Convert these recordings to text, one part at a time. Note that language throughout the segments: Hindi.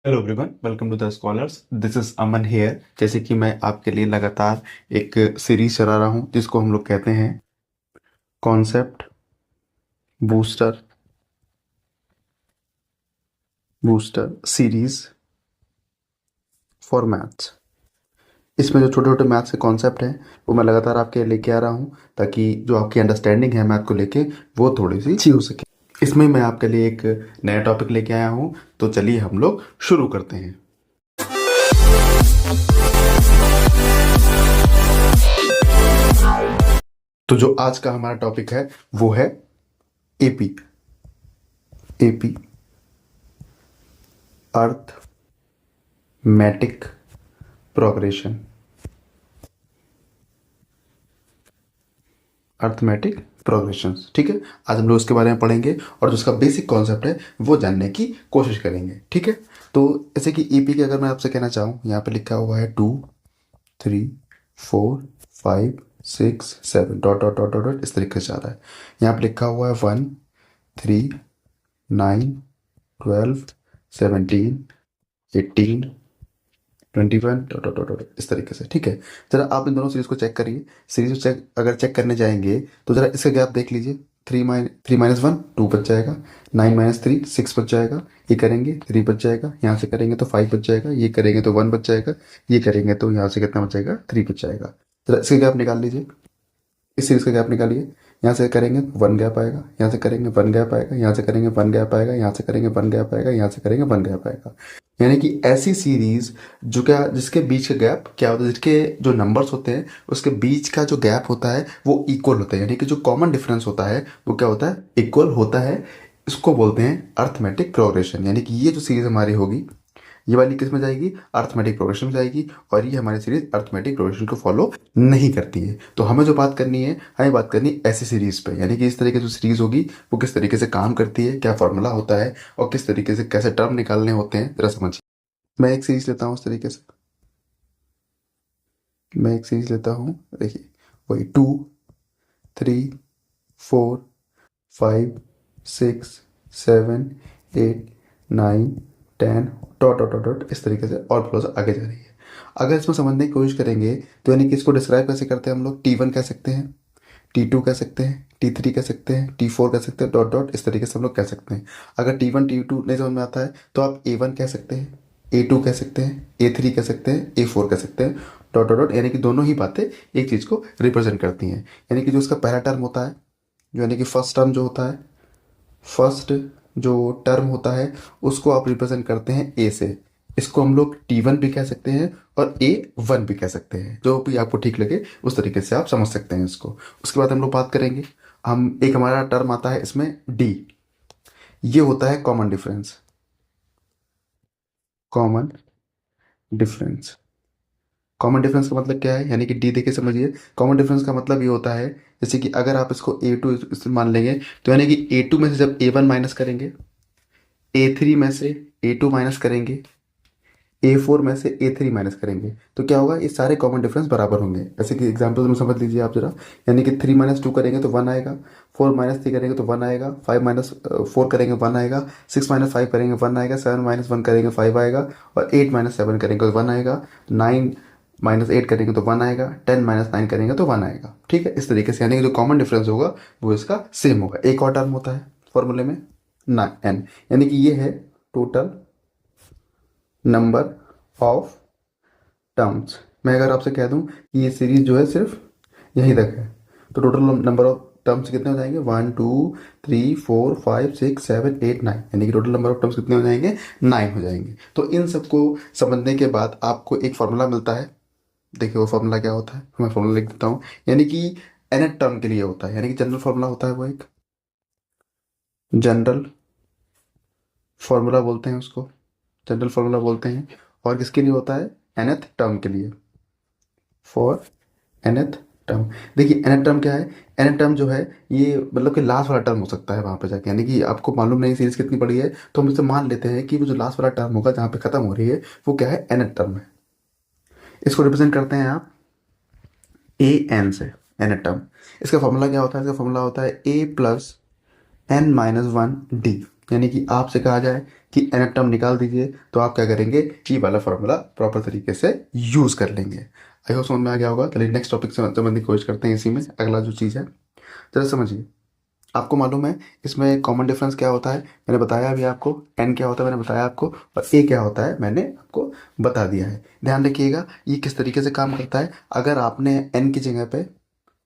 Hello everyone, welcome to the scholars. This is Aman here. जैसे कि मैं आपके लिए लगातार एक सीरीज चला रहा हूँ जिसको हम लोग कहते हैं concept booster booster series for maths. इसमें जो छोटे छोटे मैथ्स के कॉन्सेप्ट हैं वो मैं लगातार आपके लेके आ रहा हूँ ताकि जो आपकी अंडरस्टैंडिंग है मैथ को लेके वो थोड़ी सी अच्छी हो सके। इसमें मैं आपके लिए एक नया टॉपिक लेके आया हूँ, तो चलिए हम लोग शुरू करते हैं। तो जो आज का हमारा टॉपिक है वो है AP AP arithmetic progression. Arithmetic progressions, ठीक है। आज हम लोग इसके बारे में पढ़ेंगे और जो उसका बेसिक कॉन्सेप्ट है वो जानने की कोशिश करेंगे, ठीक है। तो जैसे कि ईपी के अगर मैं आपसे कहना चाहूँ, यहाँ पे लिखा हुआ है 2 3 4 5 6 7 dot dot dot dot dot इस तरीके से आ रहा है। यहाँ पे लिखा हुआ है 1 3 9 12 17 18 21 डॉट डॉट डॉट डॉट इस तरीके से, ठीक है। जरा आप इन दोनों सीरीज को चेक करिए। सीरीज को चेक अगर चेक करने जाएंगे तो जरा इसका गैप देख लीजिए। 3 - 1 2 बच जाएगा। 9 - 3 6 बच जाएगा। ये करेंगे 3 बच जाएगा, यहाँ से करेंगे तो 5 बच जाएगा, ये करेंगे तो 1 बच जाएगा, ये करेंगे तो यहाँ से कितना बच जाएगा 3 बच जाएगा। जरा इसका गैप निकाल लीजिए। इस सीरीज का गैप निकालिए। यहाँ से करेंगे 1 गैप आएगा, यहाँ से करेंगे 1 गैप आएगा, यहाँ से करेंगे 1 गैप आएगा, यहाँ से करेंगे 1 गैप आएगा, यहाँ से करेंगे 1 गैप आएगा। यानी कि ऐसी सीरीज जो क्या जिसके बीच का गैप क्या होता है, जिसके जो नंबर्स होते हैं उसके बीच का जो गैप होता है वो इक्वल होता है, यानी कि जो कॉमन डिफरेंस होता है वो क्या होता है, इक्वल होता है। इसको बोलते हैं अर्थमेटिक प्रोग्रेशन। यानी कि ये जो सीरीज हमारी होगी ये वाली किस में जाएगी, अर्थमेटिक प्रोग्रेशन में जाएगी। और ये हमारी सीरीज अर्थमेटिक प्रोग्रेशन को फॉलो नहीं करती है। तो हमें जो बात करनी है, हमें बात करनी है ऐसी सीरीज पे, यानी कि इस तरह की जो सीरीज होगी वो किस तरीके से काम करती है, क्या फॉर्मूला होता है और किस तरीके से कैसे टर्म निकालने होते हैं, जरा समझिए। मैं एक सीरीज लेता हूँ इस तरीके से। मैं एक सीरीज लेता हूँ, देखिए वही 2 3 4 5 6 7 8 9 10 डॉट डॉट डॉट डॉट इस तरीके से और फ्लो से आगे जा रही है। अगर इसमें समझने की कोशिश करेंगे तो यानी कि इसको डिस्क्राइब कैसे करते हैं हम लोग, T1 कह सकते हैं, T2 कह सकते हैं, T3 कह सकते हैं, T4 कह सकते हैं, डॉट डॉट इस तरीके से हम लोग कह सकते हैं। अगर T1 T2 नहीं समझ में आता है तो आप A1 कह सकते हैं, A2 कह सकते हैं, A3 कह सकते हैं, A4 कह सकते हैं, डॉट डॉट डॉट। यानी कि दोनों ही बातें एक चीज़ को रिप्रेजेंट करती हैं। यानी कि जो उसका पहला टर्म होता है, जो यानी कि फर्स्ट टर्म जो होता है, फर्स्ट जो टर्म होता है उसको आप रिप्रेजेंट करते हैं ए से। इसको हम लोग T1 भी कह सकते हैं और A1 भी कह सकते हैं, जो भी आपको ठीक लगे उस तरीके से आप समझ सकते हैं इसको। उसके बाद हम लोग बात करेंगे, हम एक हमारा टर्म आता है इसमें D। ये होता है common difference. Common difference common difference का मतलब क्या है, यानी कि डी देखे समझिए। कॉमन डिफरेंस का मतलब ये होता है, जैसे कि अगर आप इसको A2 मान लेंगे तो यानी कि A2 में से जब A1 माइनस करेंगे, A3 में से A2 माइनस करेंगे, A4 में से A3 माइनस करेंगे, तो क्या होगा, ये सारे कॉमन डिफरेंस बराबर होंगे। जैसे कि एग्जांपल में समझ लीजिए आप जरा। यानी कि 3 - 2 करेंगे तो 1 आएगा, 4 - 3 करेंगे तो 1 आएगा, 5 - 4 करेंगे 1 आएगा, 6 - 5 करेंगे 1 आएगा, 7 - 1 करेंगे 5 आएगा, और 8 - 7 करेंगे तो 1 आएगा, 9 - 8 करेंगे तो 1 आएगा, 10 - 9 करेंगे तो 1 आएगा, ठीक है। इस तरीके से यानी कि जो कॉमन डिफरेंस होगा वो इसका सेम होगा। एक और टर्म होता है फॉर्मूले में ना n, यानी कि ये है टोटल नंबर ऑफ टर्म्स। मैं अगर आपसे कह दूं कि ये सीरीज जो है सिर्फ यहीं तक है, तो टोटल नंबर ऑफ टर्म्स कितने हो जाएंगे, 1 2 3 4 5 6 7 8 9, यानी कि टोटल नंबर ऑफ टर्म्स कितने हो जाएंगे, 9 हो जाएंगे। तो इन सबको समझने के बाद आपको एक फार्मूला मिलता है। देखिए वो फार्मूला क्या होता है, मैं फार्मूला लिख देता हूँ। यानी कि nth टर्म के लिए होता है, यानी कि जनरल फार्मूला होता है वो एक जनरल फार्मूला बोलते हैं उसको, जनरल फार्मूला बोलते हैं। और किसके लिए होता है, nth टर्म के लिए, फॉर nth टर्म। देखिए nth टर्म क्या है, nth टर्म जो है ये मतलब कि लास्ट वाला टर्म हो सकता है वहाँ पे जाके। यानी कि आपको मालूम नहीं सीरीज कितनी बड़ी है, तो हम इसे मान लेते हैं कि वो जो लास्ट वाला टर्म होगा जहाँ पे खत्म हो रही है वो क्या है, nth टर्म है। इसको रिप्रेजेंट करते हैं आप an से, nth टर्म। इसका फॉर्मूला क्या होता है, इसका फॉर्मूला होता है a + n - 1 d। यानी कि आपसे कहा जाए कि n टर्म निकाल दीजिए, तो आप क्या करेंगे, ये वाला फॉर्मूला प्रॉपर तरीके से यूज़ कर लेंगे। आई होप समझ में आ गया होगा। चलिए नेक्स्ट टॉपिक से समझने की कोशिश करते हैं। इसी में अगला जो चीज़ है, जरा समझिए। आपको मालूम है इसमें कॉमन डिफरेंस क्या होता है, मैंने बताया अभी आपको। n क्या होता है मैंने बताया आपको, और a क्या होता है मैंने आपको बता दिया है। ध्यान रखिएगा ये किस तरीके से काम करता है। अगर आपने n की जगह पे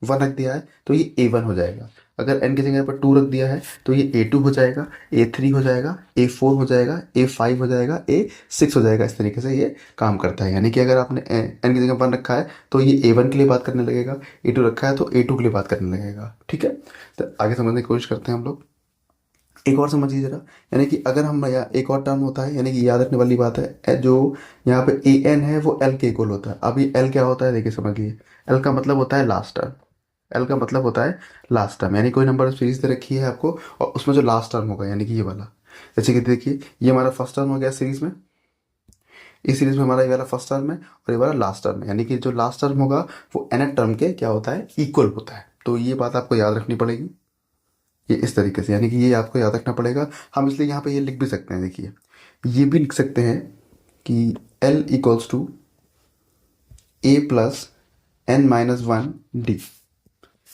1 रख दिया है तो ये A1 हो जाएगा। अगर n की जगह पर 2 रख दिया है तो ये A2 हो जाएगा, A3 हो जाएगा, A4 हो जाएगा, A5 हो जाएगा, A6 हो जाएगा। इस तरीके से ये काम करता है। यानी कि अगर आपने n की जगह 1 रखा है तो ये A1 के लिए बात करने लगेगा, A2 रखा है तो A2 के लिए बात करने लगेगा। ठीक है, तो आगे समझने की कोशिश करते हैं हम लोग। एक और समझिए जरा, यानी कि अगर हम यहाँ एक और टर्म होता है, यानी कि याद रखने वाली बात है, जो यहाँ पे an है वो l के इक्वल होता है। अभी l क्या होता है देखिए समझिए, l का मतलब होता है लास्ट टर्म। l का मतलब होता है लास्ट टर्म, यानी कोई नंबर सीरीज दे रखी है आपको और उसमें जो लास्ट टर्म होगा, यानी कि ये वाला। जैसे कि देखिए ये हमारा फर्स्ट टर्म हो गया सीरीज में, इस सीरीज में हमारा ये वाला फर्स्ट टर्म है और ये वाला लास्ट टर्म है। यानी कि जो लास्ट टर्म होगा वो nth टर्म के क्या होता है, इक्वल होता है। तो ये बात आपको याद रखनी पड़ेगी, ये इस तरीके से, यानी कि ये आपको याद रखना पड़ेगा। हम इसलिए यहाँ पे ये लिख भी सकते हैं, देखिए ये भी लिख सकते हैं कि L equals to A plus n-1 d,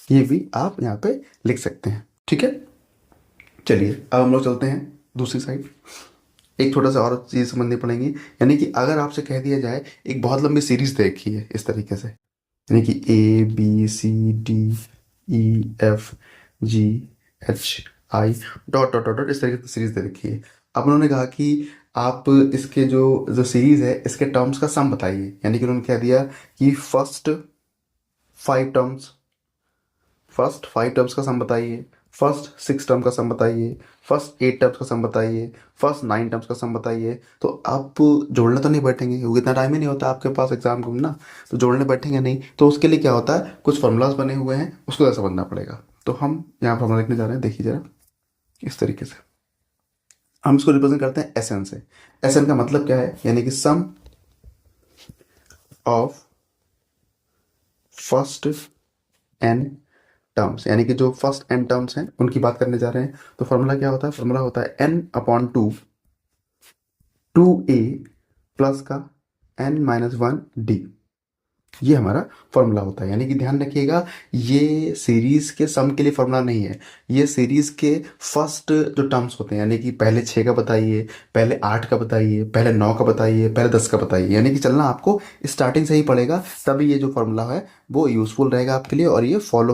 ये भी आप यहाँ पे लिख सकते हैं। ठीक है, चलिए अब हम लोग चलते हैं दूसरी साइड। एक छोटा सा और चीज़ समझनी पड़ेगी, यानी कि अगर आपसे कह दिया जाए एक बहुत लंबी सीरीज देखी है इस तरीके से, यानी कि A B C D E F G H I dot dot dot dot इस तरीके से सीरीज दे रखी है। अब उन्होंने कहा कि आप इसके जो जो सीरीज है इसके टर्म्स का सम बताइए। यानी कि उन्होंने कह दिया कि फर्स्ट फाइव टर्म्स का सम बताइए, फर्स्ट 6 टर्म का सम बताइए, फर्स्ट 8 टर्म्स का सम बताइए, फर्स्ट 9 टर्म्स का सम बताइए। तो आप जोड़ने तो नहीं बैठेंगे क्योंकि इतना टाइम ही नहीं होता आपके पास एग्जाम को ना, तो जोड़ने बैठेंगे नहीं। तो उसके लिए क्या होता है, कुछ फॉर्मूलाज बने हुए हैं, उसको ज़रा समझना पड़ेगा। तो हम यहाँ फॉर्मूला लिखने जा रहे हैं, देखिए जरा इस तरीके से। हम इसको रिप्रेजेंट करते हैं एस एन से। एस एन का मतलब क्या है, यानी कि सम ऑफ फर्स्ट एन टर्म्स, यानी कि जो फर्स्ट एन टर्म्स हैं उनकी बात करने जा रहे हैं। तो फॉर्मूला क्या होता है, फॉर्मूला होता है n/2 2a प्लस का n-1d, ये हमारा फॉर्मूला होता है। यानी कि ध्यान रखिएगा ये सीरीज के सम के लिए फॉर्मूला नहीं है, ये सीरीज के फर्स्ट जो टर्म्स होते हैं, यानी कि पहले 6 का बताइए, पहले 8 का बताइए, पहले 9 का बताइए, पहले 10 का बताइए। यानी कि चलना आपको स्टार्टिंग से ही पड़ेगा, तभी ये जो फॉर्मूला है वो यूज़फुल रहेगा आपके लिए और ये फॉलो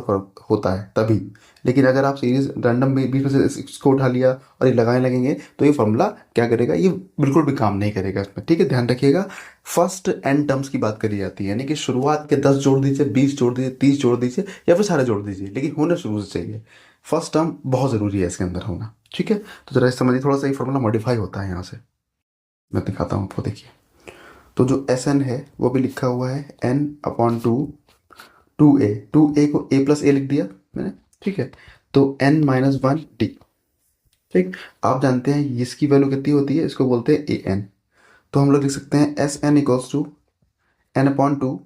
होता है तभी। लेकिन अगर आप सीरीज रैंडम बीच में से इसको उठा लिया और ये लगाने लगेंगे तो ये फॉर्मूला क्या करेगा, ये बिल्कुल भी काम नहीं करेगा इसमें। ठीक है, ध्यान रखिएगा फर्स्ट एन टर्म्स की बात करी जाती है, यानी कि शुरुआत के 10 जोड़ दीजिए, 20 जोड़ दीजिए, 30 जोड़ दीजिए या फिर सारे जोड़ दीजिए, लेकिन होने शुरू से चाहिए। फर्स्ट टर्म बहुत ज़रूरी है इसके अंदर होना। ठीक है, तो जरा समझिए, थोड़ा सा ये फॉर्मूला मॉडिफाई होता है यहाँ से, मैं दिखाता हूँ आपको। देखिए तो जो एस एन है वो भी लिखा हुआ है n/2 2a को a प्लस ए लिख दिया मैंने। ठीक है, तो n-1d। ठीक, आप जानते हैं इसकी वैल्यू कितनी होती है, इसको बोलते हैं an। तो हम लोग लिख सकते हैं S N equals to n/2,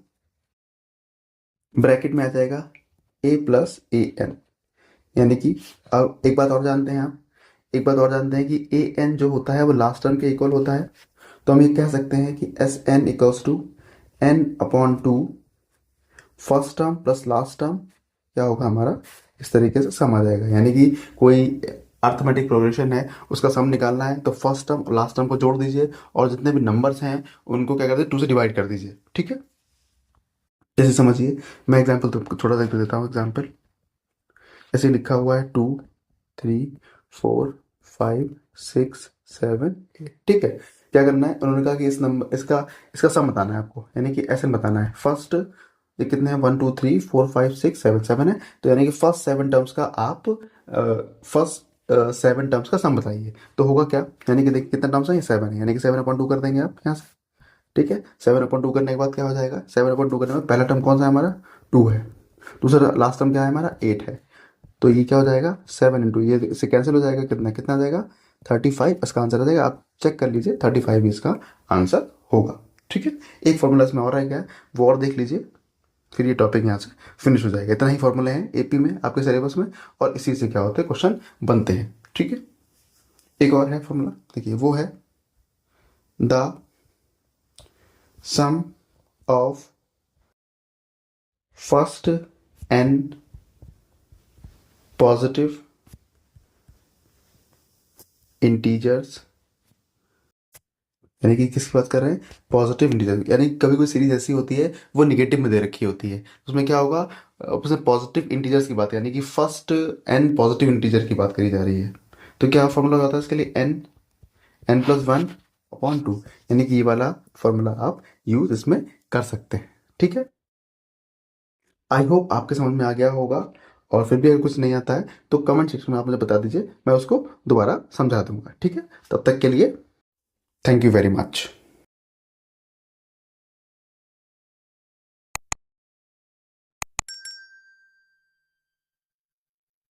bracket में आ जाएगा a प्लस ए एन। यानी कि अब एक बात और जानते हैं आप, एक बात और जानते हैं कि ए एन जो होता है वो लास्ट टर्म के इक्वल होता है। तो हम ये कह सकते हैं कि S N equals to n/2 first term plus last term क्या होगा हमारा, इस तरीके से सम आ जाएगा। यानी कि कोई अर्थमेटिक प्रोग्रेशन है उसका सम निकालना है तो फर्स्ट टर्म और लास्ट टर्म को जोड़ दीजिए और जितने भी नंबर्स हैं उनको क्या कर दीजिए, 2 से डिवाइड कर दीजिए। ठीक है, जैसे समझिए मैं एग्जाम्पल तुमको छोटा सा देता हूँ एग्जाम्पल। ऐसे लिखा हुआ है 2 3 4 5 6 7 8। ठीक है, क्या करना है, उन्होंने कहा कि इस नंबर इसका इसका सम बताना है आपको, यानी कि ऐसे बताना है। फर्स्ट ये कितने हैं, 1 2 3 4 5 6 7 7 है, तो यानी कि फर्स्ट 7 टर्म्स का आप फर्स्ट 7 टर्म्स का सम बताइए। तो होगा क्या, यानी कि देखिए कितने टर्म्स हैं, ये 7 है, यानी कि 7/2 कर देंगे आप यहाँ से। ठीक है, 7/2 करने के बाद क्या हो जाएगा, 7/2 करने में पहला टर्म कौन सा है हमारा, 2 है, दूसरा लास्ट टर्म क्या है हमारा, 8 है। तो ये क्या हो जाएगा, 7 ये इससे कैंसिल हो जाएगा, कितना कितना आ जाएगा, 35 इसका आंसर आ जाएगा। आप चेक कर लीजिए 35 इसका आंसर होगा। ठीक है, एक फॉर्मूला इसमें और आएगा, वो और देख लीजिए, फिर ये टॉपिक यहाँ से फिनिश हो जाएगा। इतना ही फॉर्मूले हैं एपी में आपके सिलेबस में, और इसी से क्या होता है क्वेश्चन बनते हैं। ठीक है, एक और है फॉर्मूला, देखिए वो है the sum of first n positive integers, यानी कि किसकी बात कर रहे हैं, पॉजिटिव इंटीजर, यानी कभी कोई सीरीज ऐसी होती है वो निगेटिव में दे रखी होती है, उसमें क्या होगा, उसमें पॉजिटिव इंटीजर्स की बात, यानी कि फर्स्ट n पॉजिटिव इंटीजर की बात करी जा रही है। तो क्या फॉर्मूला होता है इसके लिए, n+1/2, यानी कि ये वाला फॉर्मूला आप यूज इसमें कर सकते हैं। ठीक है, आई होप आपके समझ में आ गया होगा, और फिर भी अगर कुछ नहीं आता है तो कमेंट सेक्शन में आप मुझे बता दीजिए, मैं उसको दोबारा समझा दूंगा। ठीक है, तब तक के लिए थैंक यू वेरी मच।